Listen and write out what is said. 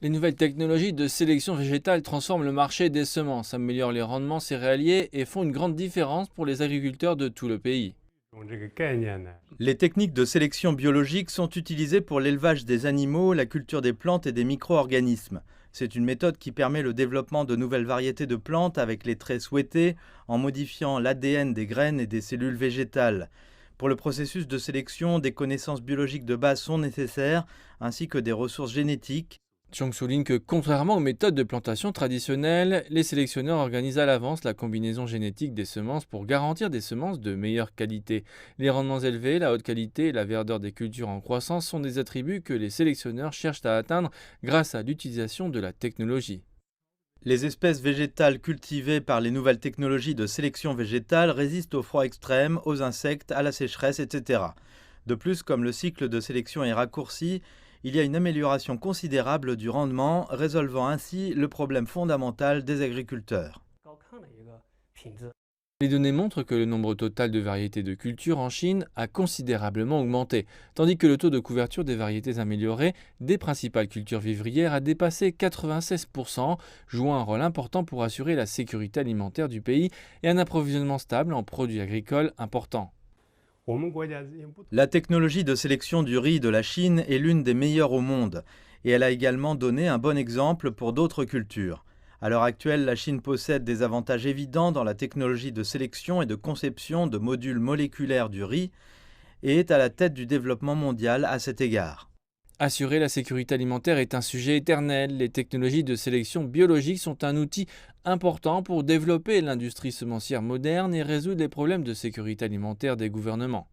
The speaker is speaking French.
Les nouvelles technologies de sélection végétale transforment le marché des semences, améliorent les rendements céréaliers et font une grande différence pour les agriculteurs de tout le pays. 这个概念呢， Les techniques de sélection biologique sont utilisées pour l'élevage des animaux, la culture des plantes et des micro-organismes. C'est une méthode qui permet le développement de nouvelles variétés de plantes avec les traits souhaités en modifiant l'ADN des graines et des cellules végétales. Pour le processus de sélection, des connaissances biologiques de base sont nécessaires, ainsi que des ressources génétiques. Chang souligne que contrairement aux méthodes de plantation traditionnelles, les sélectionneurs organisent à l'avance la combinaison génétique des semences pour garantir des semences de meilleure qualité. Les rendements élevés, la haute qualité et la verdeur des cultures en croissance sont des attributs que les sélectionneurs cherchent à atteindre grâce à l'utilisation de la technologie. Les espèces végétales cultivées par les nouvelles technologies de sélection végétale résistent au froid extrême, aux insectes, à la sécheresse, etc. De plus, comme le cycle de sélection est raccourci, il y a une amélioration considérable du rendement, résolvant ainsi le problème fondamental des agriculteurs. 高亢的一个品质。Les données montrent que le nombre total de variétés de cultures en Chine a considérablement augmenté, tandis que le taux de couverture des variétés améliorées des principales cultures vivrières a dépassé 96%, jouant un rôle important pour assurer la sécurité alimentaire du pays et un approvisionnement stable en produits agricoles importants. 我们国家因不同 La technologie de sélection du riz de la Chine est l'une des meilleures au monde, et elle a également donné un bon exemple pour d'autres cultures. À l'heure actuelle, la Chine possède des avantages évidents dans la technologie de sélection et de conception de modules moléculaires du riz, et est à la tête du développement mondial à cet égard. Assurer la sécurité alimentaire est un sujet éternel. Les technologies de sélection biologique sont un outil important pour développer l'industrie semencière moderne et résoudre les problèmes de sécurité alimentaire des gouvernements.